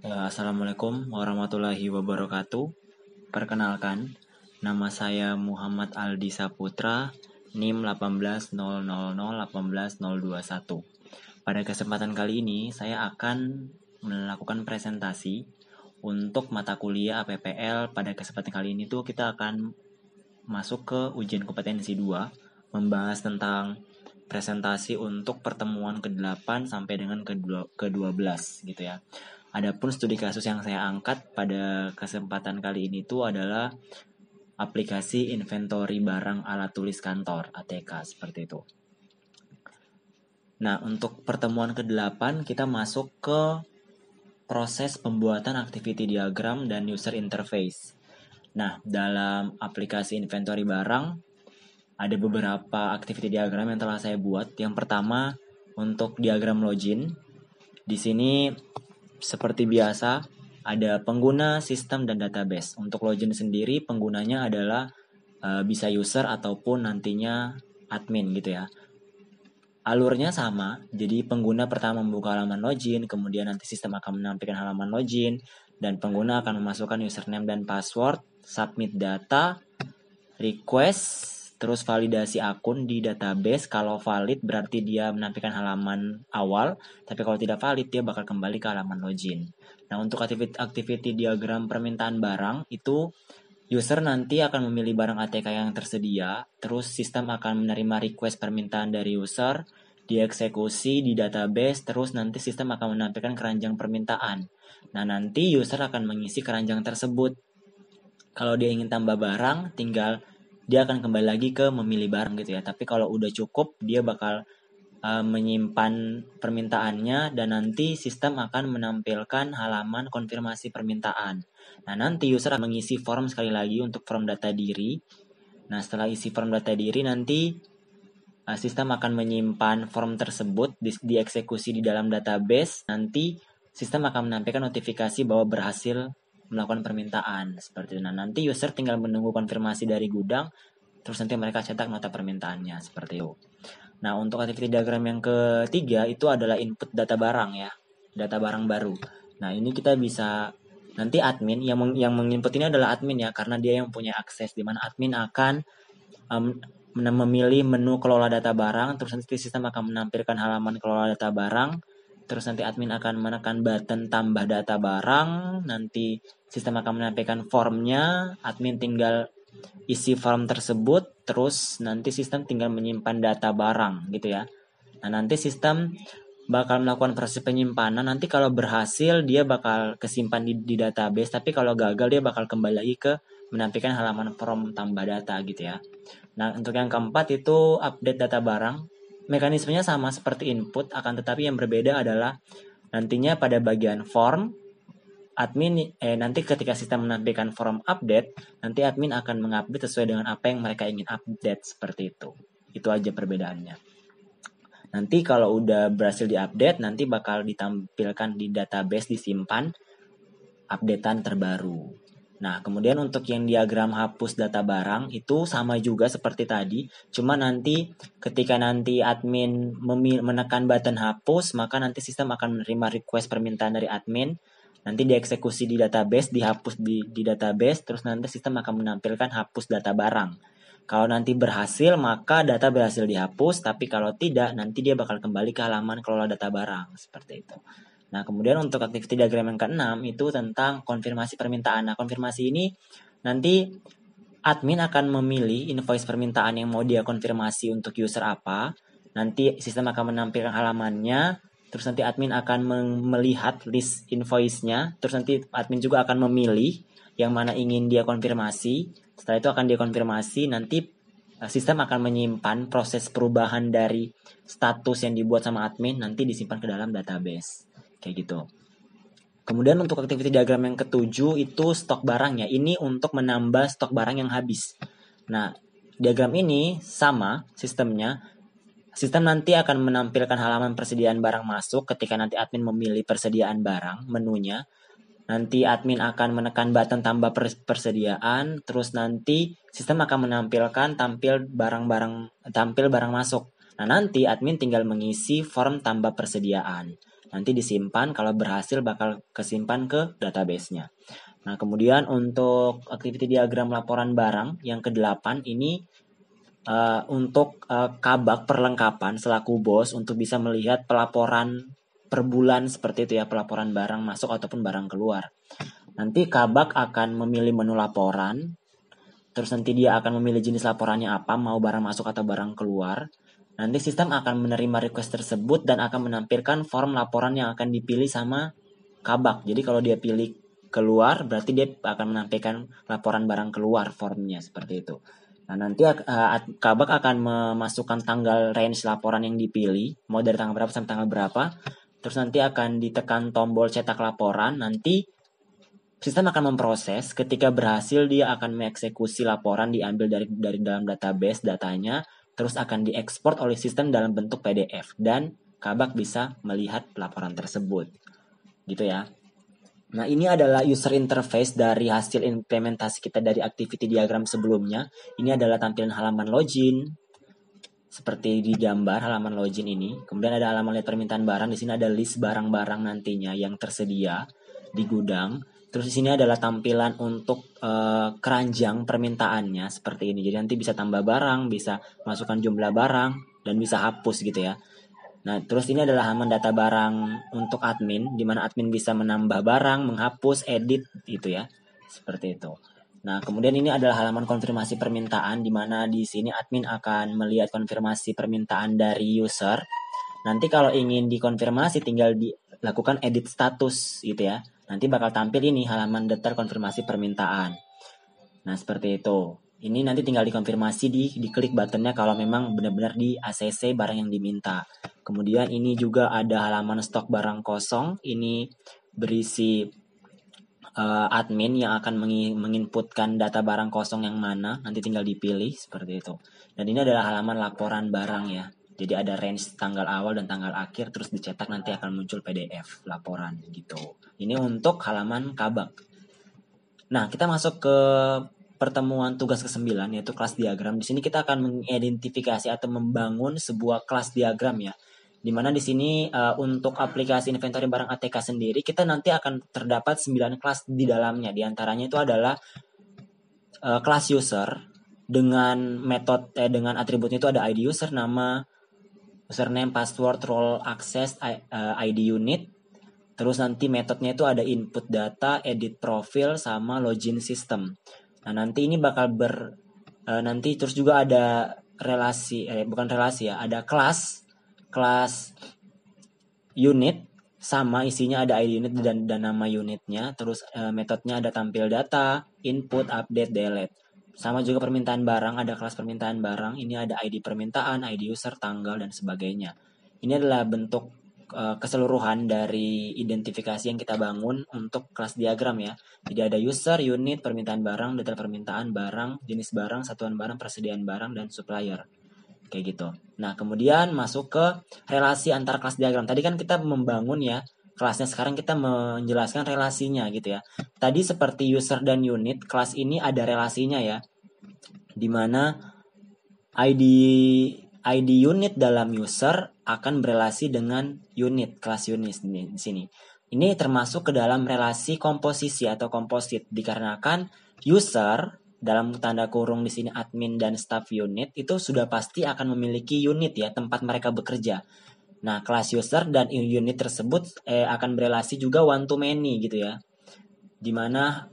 Assalamualaikum warahmatullahi wabarakatuh. Perkenalkan, nama saya Muhammad Aldi Saputra, NIM 18.000.18.021. Pada kesempatan kali ini, saya akan melakukan presentasi untuk mata kuliah APPL. Pada kesempatan kali ini tuh kita akan masuk ke ujian kompetensi 2, membahas tentang presentasi untuk pertemuan ke-8 sampai dengan ke-12 gitu ya. Adapun studi kasus yang saya angkat pada kesempatan kali ini tuh adalah aplikasi inventory barang alat tulis kantor (ATK) seperti itu. Nah, untuk pertemuan ke-8 kita masuk ke proses pembuatan activity diagram dan user interface. Nah, dalam aplikasi inventory barang ada beberapa activity diagram yang telah saya buat. Yang pertama, untuk diagram login. Di sini seperti biasa ada pengguna, sistem, dan database. Untuk login sendiri penggunanya adalah bisa user ataupun nantinya admin gitu ya. Alurnya sama, jadi pengguna pertama membuka halaman login, kemudian nanti sistem akan menampilkan halaman login, dan pengguna akan memasukkan username dan password, submit data, request, terus validasi akun di database. Kalau valid berarti dia menampilkan halaman awal, tapi kalau tidak valid dia bakal kembali ke halaman login. Nah, untuk activity diagram permintaan barang itu user nanti akan memilih barang ATK yang tersedia, terus sistem akan menerima request permintaan dari user, dieksekusi di database, terus nanti sistem akan menampilkan keranjang permintaan. Nah, nanti user akan mengisi keranjang tersebut. Kalau dia ingin tambah barang, tinggal dia akan kembali lagi ke memilih barang gitu ya. Tapi kalau udah cukup, dia bakal menyimpan permintaannya dan nanti sistem akan menampilkan halaman konfirmasi permintaan. Nah, nanti user akan mengisi form sekali lagi untuk form data diri. Nah, setelah isi form data diri nanti sistem akan menyimpan form tersebut dieksekusi di dalam database. Nanti sistem akan menampilkan notifikasi bahwa berhasil melakukan permintaan seperti itu. Nah, nanti user tinggal menunggu konfirmasi dari gudang, terus nanti mereka cetak nota permintaannya seperti itu. Nah, untuk activity diagram yang ketiga itu adalah input data barang ya, data barang baru. Nah, ini kita bisa nanti admin yang menginput ini adalah admin ya, karena dia yang punya akses, di mana admin akan memilih menu kelola data barang, terus nanti sistem akan menampilkan halaman kelola data barang, terus nanti admin akan menekan button tambah data barang, nanti sistem akan menampilkan formnya, admin tinggal isi form tersebut, terus nanti sistem tinggal menyimpan data barang gitu ya. Nah, nanti sistem bakal melakukan proses penyimpanan, nanti kalau berhasil dia bakal kesimpan di database, tapi kalau gagal dia bakal kembali lagi ke menampilkan halaman form tambah data gitu ya. Nah, untuk yang keempat itu update data barang. Mekanismenya sama seperti input, akan tetapi yang berbeda adalah nantinya pada bagian form admin nanti ketika sistem menampilkan form update, nanti admin akan mengupdate sesuai dengan apa yang mereka ingin update seperti itu. Itu aja perbedaannya. Nanti kalau udah berhasil diupdate, nanti bakal ditampilkan di database, disimpan updatean terbaru. Nah, kemudian untuk yang diagram hapus data barang itu sama juga seperti tadi, cuma nanti ketika nanti admin menekan button hapus, maka nanti sistem akan menerima request permintaan dari admin, nanti dieksekusi di database, dihapus di database, terus nanti sistem akan menampilkan hapus data barang. Kalau nanti berhasil, maka data berhasil dihapus, tapi kalau tidak, nanti dia bakal kembali ke halaman kelola data barang, seperti itu. Nah, kemudian untuk activity diagram yang ke-6 itu tentang konfirmasi permintaan. Nah, konfirmasi ini nanti admin akan memilih invoice permintaan yang mau dia konfirmasi untuk user apa. Nanti sistem akan menampilkan halamannya, terus nanti admin akan melihat list invoice-nya, terus nanti admin juga akan memilih yang mana ingin dia konfirmasi. Setelah itu akan dia konfirmasi, nanti sistem akan menyimpan proses perubahan dari status yang dibuat sama admin, nanti disimpan ke dalam database. Kayak gitu. Kemudian untuk activity diagram yang ketujuh itu stok barangnya. Ini untuk menambah stok barang yang habis. Nah, diagram ini sama sistemnya. Sistem nanti akan menampilkan halaman persediaan barang masuk ketika nanti admin memilih persediaan barang, menunya. Nanti admin akan menekan button tambah persediaan, terus nanti sistem akan menampilkan tampil barang masuk. Nah, nanti admin tinggal mengisi form tambah persediaan. Nanti disimpan, kalau berhasil bakal kesimpan ke database-nya. Nah, kemudian untuk activity diagram laporan barang yang ke-8 ini untuk kabak perlengkapan selaku bos untuk bisa melihat pelaporan per bulan seperti itu ya, pelaporan barang masuk ataupun barang keluar. Nanti kabak akan memilih menu laporan, terus nanti dia akan memilih jenis laporannya apa, mau barang masuk atau barang keluar. Nanti sistem akan menerima request tersebut dan akan menampilkan form laporan yang akan dipilih sama kabak. Jadi kalau dia pilih keluar, berarti dia akan menampilkan laporan barang keluar formnya seperti itu. Nah, nanti kabak akan memasukkan tanggal range laporan yang dipilih, mau dari tanggal berapa sampai tanggal berapa. Terus nanti akan ditekan tombol cetak laporan, nanti sistem akan memproses. Ketika berhasil, dia akan mengeksekusi laporan, diambil dari dalam database datanya, terus akan diekspor oleh sistem dalam bentuk PDF, dan kabak bisa melihat laporan tersebut. Gitu ya. Nah, ini adalah user interface dari hasil implementasi kita dari activity diagram sebelumnya. Ini adalah tampilan halaman login, seperti di gambar halaman login ini. Kemudian ada halaman lihat permintaan barang. Di sini ada list barang-barang nantinya yang tersedia di gudang. Terus di sini adalah tampilan untuk keranjang permintaannya seperti ini. Jadi nanti bisa tambah barang, bisa masukkan jumlah barang, dan bisa hapus gitu ya. Nah, terus ini adalah halaman data barang untuk admin, di mana admin bisa menambah barang, menghapus, edit, gitu ya. Seperti itu. Nah, kemudian ini adalah halaman konfirmasi permintaan, di mana di sini admin akan melihat konfirmasi permintaan dari user. Nanti kalau ingin dikonfirmasi, tinggal dilakukan edit status, gitu ya. Nanti bakal tampil ini halaman detail konfirmasi permintaan. Nah, seperti itu. Ini nanti tinggal dikonfirmasi, diklik buttonnya kalau memang benar-benar di ACC barang yang diminta. Kemudian ini juga ada halaman stok barang kosong. Ini berisi admin yang akan menginputkan data barang kosong yang mana. Nanti tinggal dipilih seperti itu. Dan ini adalah halaman laporan barang ya. Jadi ada range tanggal awal dan tanggal akhir, terus dicetak nanti akan muncul PDF laporan gitu. Ini untuk halaman kabak. Nah, kita masuk ke pertemuan tugas ke-9 yaitu kelas diagram. Di sini kita akan mengidentifikasi atau membangun sebuah kelas diagram ya. Dimana di sini untuk aplikasi inventory barang ATK sendiri kita nanti akan terdapat 9 kelas di dalamnya. Di antaranya itu adalah kelas user dengan metode dengan atributnya itu ada ID user, nama, username, password, role access, ID unit. Terus nanti metodenya itu ada input data, edit profil, sama login system. Nah, nanti ini bakal nanti terus juga ada relasi, bukan relasi ya, ada kelas unit, sama isinya ada ID unit dan nama unitnya. Terus metodenya ada tampil data, input, update, delete. Sama juga permintaan barang, ada kelas permintaan barang. Ini ada ID permintaan, ID user, tanggal, dan sebagainya. Ini adalah bentuk keseluruhan dari identifikasi yang kita bangun untuk kelas diagram ya. Jadi ada user, unit, permintaan barang, detail permintaan barang, jenis barang, satuan barang, persediaan barang, dan supplier. Kayak gitu. Nah, kemudian masuk ke relasi antar kelas diagram. Tadi kan kita membangun ya kelasnya, sekarang kita menjelaskan relasinya gitu ya. Tadi seperti user dan unit, kelas ini ada relasinya ya. Dimana ID unit dalam user akan berelasi dengan unit, kelas unit di sini. Ini termasuk ke dalam relasi komposisi atau komposit, dikarenakan user dalam tanda kurung di sini admin dan staff unit itu sudah pasti akan memiliki unit ya, tempat mereka bekerja. Nah, kelas user dan unit tersebut akan berelasi juga one to many gitu ya. Dimana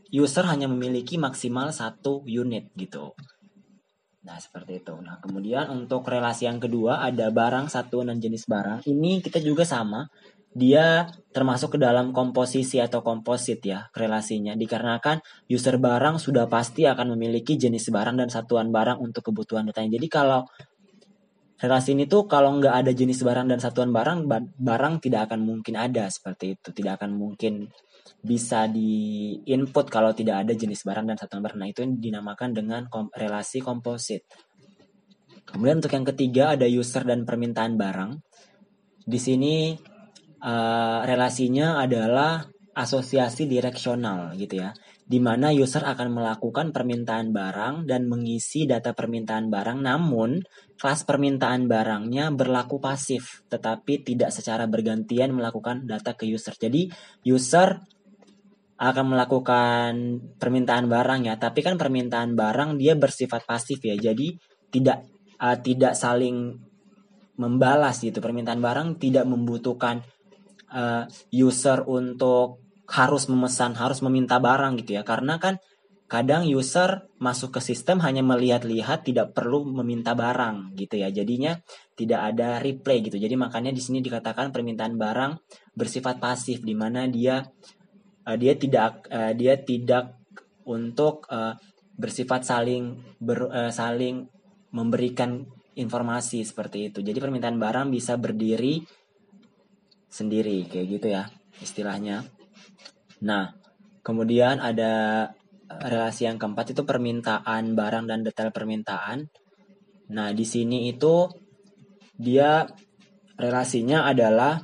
user hanya memiliki maksimal 1 unit gitu. Nah, seperti itu. Nah, kemudian untuk relasi yang kedua ada barang, satuan, dan jenis barang. Ini kita juga sama. Dia termasuk ke dalam komposisi atau komposit ya relasinya. Dikarenakan user barang sudah pasti akan memiliki jenis barang dan satuan barang untuk kebutuhan datanya. Jadi kalau relasi ini tuh kalau nggak ada jenis barang dan satuan barang, barang tidak akan mungkin ada seperti itu. Tidak akan mungkin bisa di input kalau tidak ada jenis barang dan satuan barang. Nah, itu yang dinamakan dengan relasi komposit. Kemudian untuk yang ketiga ada user dan permintaan barang. Di sini relasinya adalah asosiasi direksional gitu ya. di mana user akan melakukan permintaan barang dan mengisi data permintaan barang, namun kelas permintaan barangnya berlaku pasif, tetapi tidak secara bergantian melakukan data ke user. Jadi user akan melakukan permintaan barang ya, tapi kan permintaan barang dia bersifat pasif ya, jadi tidak saling membalas gitu. Permintaan barang tidak membutuhkan user untuk harus memesan, harus meminta barang gitu ya. Karena kan kadang user masuk ke sistem hanya melihat-lihat, tidak perlu meminta barang gitu ya. Jadinya tidak ada replay gitu. Jadi makanya di sini dikatakan permintaan barang bersifat pasif, di mana dia tidak untuk bersifat saling memberikan informasi seperti itu. Jadi permintaan barang bisa berdiri sendiri kayak gitu ya istilahnya. Nah, kemudian ada relasi yang keempat itu permintaan barang dan detail permintaan. Nah, di sini itu dia relasinya adalah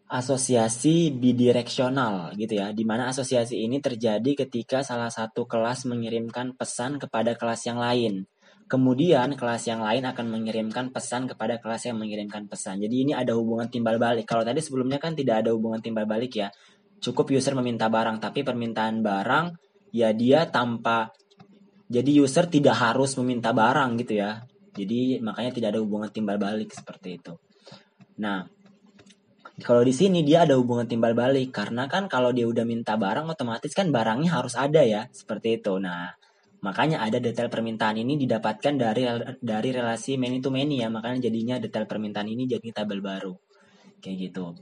asosiasi bidireksional gitu ya, di mana asosiasi ini terjadi ketika salah satu kelas mengirimkan pesan kepada kelas yang lain. Kemudian kelas yang lain akan mengirimkan pesan kepada kelas yang mengirimkan pesan. Jadi ini ada hubungan timbal balik. Kalau tadi sebelumnya kan tidak ada hubungan timbal balik ya. Cukup user meminta barang, tapi permintaan barang ya dia tanpa, jadi user tidak harus meminta barang gitu ya. Jadi makanya tidak ada hubungan timbal balik seperti itu. Nah, kalau di sini dia ada hubungan timbal balik, karena kan kalau dia udah minta barang otomatis kan barangnya harus ada ya, seperti itu. Nah, makanya ada detail permintaan ini didapatkan dari relasi many to many ya, makanya jadinya detail permintaan ini jadi tabel baru. Kayak gitu.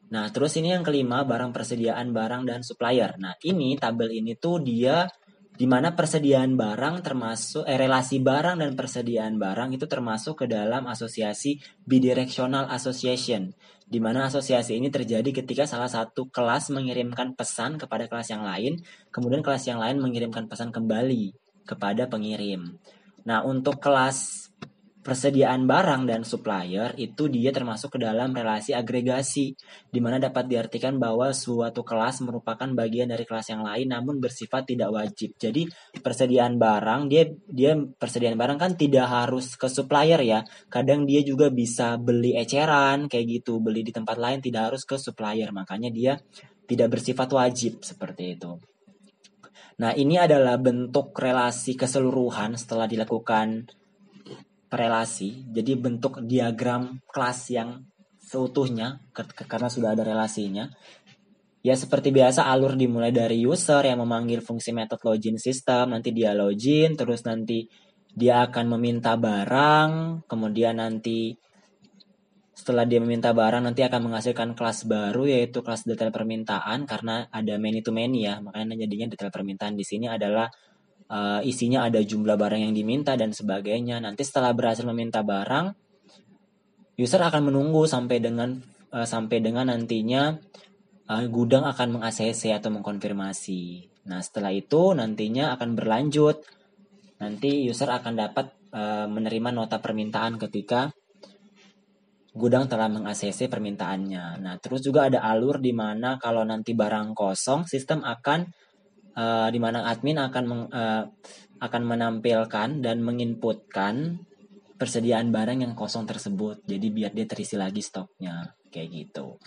Nah, terus ini yang kelima, barang persediaan barang dan supplier. Nah, ini tabel ini tuh dia di mana persediaan barang termasuk relasi barang dan persediaan barang itu termasuk ke dalam asosiasi bidirectional association, di mana asosiasi ini terjadi ketika salah satu kelas mengirimkan pesan kepada kelas yang lain, kemudian kelas yang lain mengirimkan pesan kembali kepada pengirim. Nah, untuk kelas persediaan barang dan supplier itu dia termasuk ke dalam relasi agregasi, di mana dapat diartikan bahwa suatu kelas merupakan bagian dari kelas yang lain namun bersifat tidak wajib. Jadi persediaan barang dia persediaan barang kan tidak harus ke supplier ya. Kadang dia juga bisa beli eceran kayak gitu, beli di tempat lain, tidak harus ke supplier. Makanya dia tidak bersifat wajib seperti itu. Nah, ini adalah bentuk relasi keseluruhan setelah dilakukan relasi, jadi bentuk diagram kelas yang seutuhnya karena sudah ada relasinya. Ya seperti biasa alur dimulai dari user yang memanggil fungsi method login system, nanti dia login, terus nanti dia akan meminta barang, kemudian nanti setelah dia meminta barang nanti akan menghasilkan kelas baru yaitu kelas detail permintaan, karena ada many to many ya, makanya jadinya detail permintaan di sini adalah isinya ada jumlah barang yang diminta dan sebagainya. Nanti setelah berhasil meminta barang, user akan menunggu sampai dengan nantinya gudang akan meng-ACC atau mengkonfirmasi. Nah, setelah itu nantinya akan berlanjut. Nanti user akan dapat menerima nota permintaan ketika gudang telah meng-ACC permintaannya. Nah, terus juga ada alur di mana kalau nanti barang kosong, sistem akan di mana admin akan menampilkan dan menginputkan persediaan barang yang kosong tersebut. Jadi biar dia terisi lagi stoknya, kayak gitu.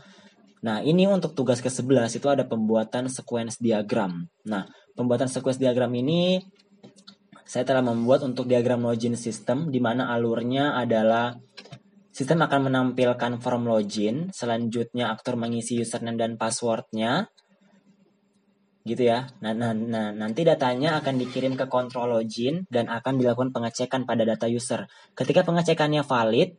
Nah, ini untuk tugas ke-11 itu ada pembuatan sequence diagram. Nah, pembuatan sequence diagram ini saya telah membuat untuk diagram login system, di mana alurnya adalah sistem akan menampilkan form login, selanjutnya aktor mengisi username dan passwordnya, gitu ya. Nah, nanti datanya akan dikirim ke control login dan akan dilakukan pengecekan pada data user. Ketika pengecekannya valid,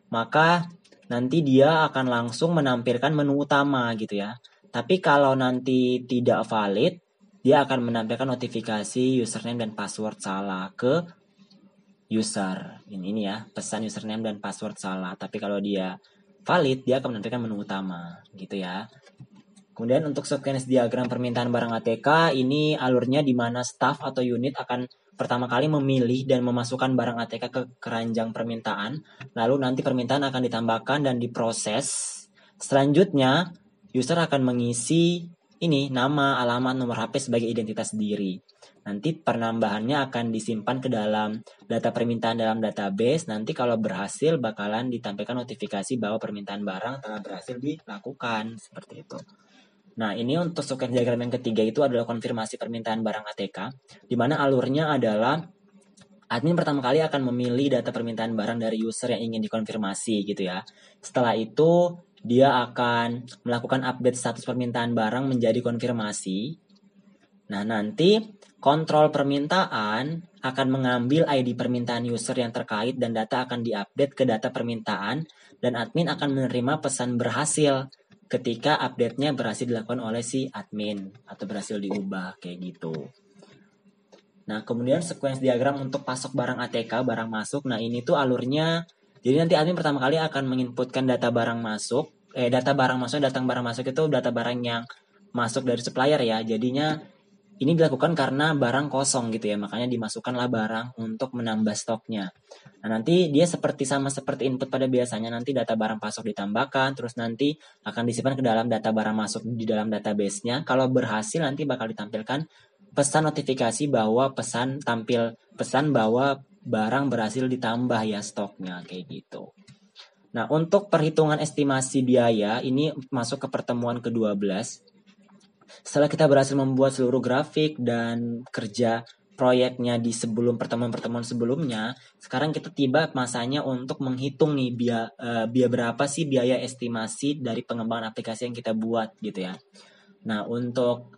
maka nanti dia akan langsung menampilkan menu utama gitu ya. Tapi kalau nanti tidak valid, dia akan menampilkan notifikasi username dan password salah ke user. Ini ya, pesan username dan password salah. Tapi kalau dia valid, dia akan menampilkan menu utama gitu ya. Kemudian untuk sequence diagram permintaan barang ATK, ini alurnya di mana staff atau unit akan pertama kali memilih dan memasukkan barang ATK ke keranjang permintaan, lalu nanti permintaan akan ditambahkan dan diproses. Selanjutnya, user akan mengisi ini nama, alamat, nomor HP sebagai identitas diri. Nanti penambahannya akan disimpan ke dalam data permintaan dalam database. Nanti kalau berhasil bakalan ditampilkan notifikasi bahwa permintaan barang telah berhasil dilakukan, seperti itu. Nah, ini untuk sequence diagram yang ketiga itu adalah konfirmasi permintaan barang ATK, di mana alurnya adalah admin pertama kali akan memilih data permintaan barang dari user yang ingin dikonfirmasi gitu ya. Setelah itu dia akan melakukan update status permintaan barang menjadi konfirmasi. Nah, nanti kontrol permintaan akan mengambil ID permintaan user yang terkait dan data akan diupdate ke data permintaan dan admin akan menerima pesan berhasil ketika update-nya berhasil dilakukan oleh si admin atau berhasil diubah kayak gitu. Nah, kemudian sequence diagram untuk pasok barang ATK, barang masuk. Nah, ini tuh alurnya, jadi nanti admin pertama kali akan menginputkan data barang masuk. Data barang masuk itu data barang yang masuk dari supplier ya. Jadinya ini dilakukan karena barang kosong gitu ya. Makanya dimasukkanlah barang untuk menambah stoknya. Nah, nanti dia seperti input pada biasanya. Nanti data barang pasok ditambahkan. Terus nanti akan disimpan ke dalam data barang masuk di dalam database-nya. Kalau berhasil nanti bakal ditampilkan pesan notifikasi bahwa pesan bahwa barang berhasil ditambah ya stoknya kayak gitu. Nah, untuk perhitungan estimasi biaya ini masuk ke pertemuan ke-12. Setelah kita berhasil membuat seluruh grafik dan kerja proyeknya di sebelum pertemuan-pertemuan sebelumnya, sekarang kita tiba masanya untuk menghitung nih biaya berapa sih biaya estimasi dari pengembangan aplikasi yang kita buat gitu ya. Nah, untuk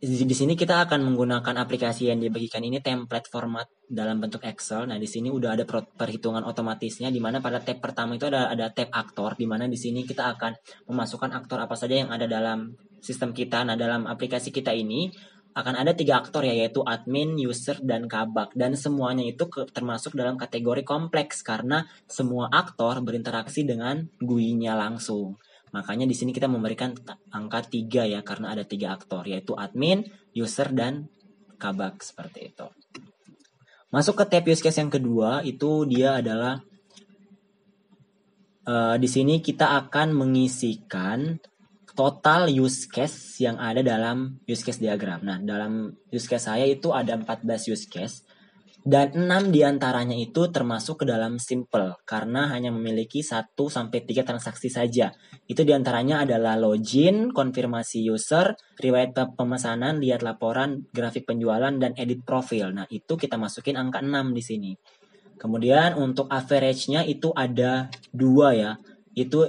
di sini kita akan menggunakan aplikasi yang dibagikan ini template format dalam bentuk Excel. Nah, di sini udah ada perhitungan otomatisnya di mana pada tab pertama itu ada tab aktor di mana di sini kita akan memasukkan aktor apa saja yang ada dalam sistem kita. Nah, dalam aplikasi kita ini akan ada 3 aktor ya, yaitu admin, user, dan kabak. Dan semuanya itu termasuk dalam kategori kompleks karena semua aktor berinteraksi dengan GUI-nya langsung. Makanya di sini kita memberikan angka 3 ya, karena ada 3 aktor, yaitu admin, user, dan kabak, seperti itu. Masuk ke tab use case yang kedua, itu dia adalah, di sini kita akan mengisikan total use case yang ada dalam use case diagram. Nah, dalam use case saya itu ada 14 use case, dan 6 diantaranya itu termasuk ke dalam simple karena hanya memiliki 1-3 transaksi saja. Itu diantaranya adalah login, konfirmasi user, riwayat pemesanan, lihat laporan, grafik penjualan, dan edit profil. Nah, itu kita masukin angka 6 di sini. Kemudian untuk average-nya itu ada 2 ya. Itu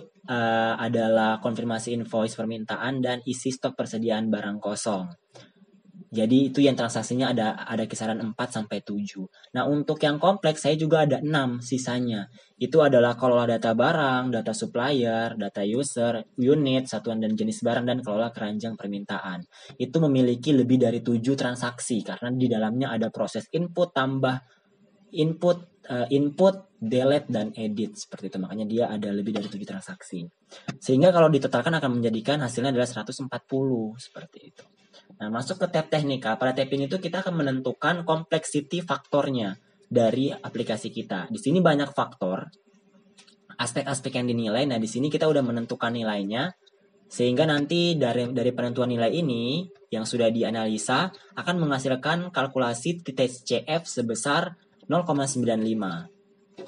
adalah konfirmasi invoice permintaan dan isi stok persediaan barang kosong. Jadi itu yang transaksinya ada kisaran 4-7. Nah, untuk yang kompleks saya juga ada 6 sisanya. Itu adalah kelola data barang, data supplier, data user, unit, satuan dan jenis barang, dan kelola keranjang permintaan. Itu memiliki lebih dari 7 transaksi karena di dalamnya ada proses input, tambah, input, delete, dan edit. Seperti itu, makanya dia ada lebih dari 7 transaksi. Sehingga kalau ditotalkan akan menjadikan hasilnya adalah 140, seperti itu. Nah, masuk ke tab teknika. Pada tab ini tuh kita akan menentukan complexity faktornya dari aplikasi kita. Di sini banyak faktor, aspek-aspek yang dinilai. Nah, di sini kita udah menentukan nilainya, sehingga nanti dari penentuan nilai ini yang sudah dianalisa akan menghasilkan kalkulasi TCF sebesar 0,95.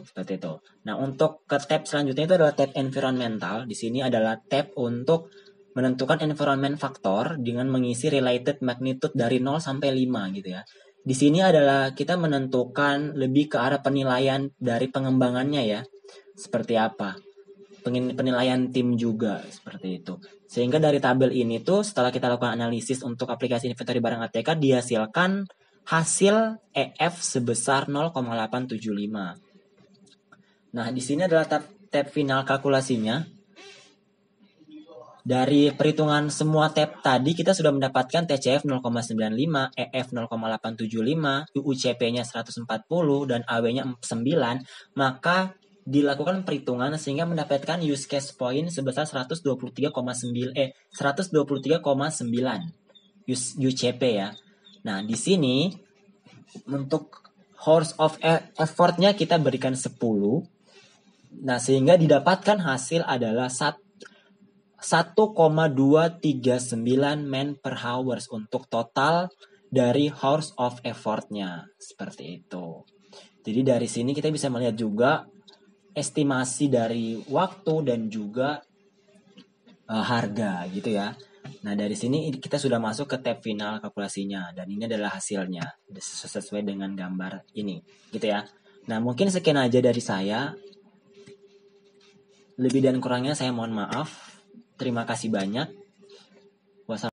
Seperti itu. Nah, untuk ke tab selanjutnya itu adalah tab environmental. Di sini adalah tab untuk menentukan environment faktor dengan mengisi related magnitude dari 0 sampai 5 gitu ya. Di sini adalah kita menentukan lebih ke arah penilaian dari pengembangannya ya. Seperti apa? Penilaian tim juga seperti itu. Sehingga dari tabel ini tuh setelah kita lakukan analisis untuk aplikasi inventory barang ATK dihasilkan hasil EF sebesar 0,875. Nah, di sini adalah tab final kalkulasinya. Dari perhitungan semua tab tadi kita sudah mendapatkan TCF 0,95, EF 0,875, UUCP-nya 140 dan AW-nya 9, maka dilakukan perhitungan sehingga mendapatkan use case point sebesar 123,9 UCP ya. Nah, di sini untuk horse of effort-nya kita berikan 10. Nah, sehingga didapatkan hasil adalah 1,239 man per hours untuk total dari hours of effort-nya. Seperti itu. Jadi dari sini kita bisa melihat juga estimasi dari waktu dan juga harga gitu ya. Nah dari sini kita sudah masuk ke tab final kalkulasinya dan ini adalah hasilnya sesuai dengan gambar ini gitu ya. Nah mungkin sekian aja dari saya. Lebih dan kurangnya saya mohon maaf. Terima kasih banyak.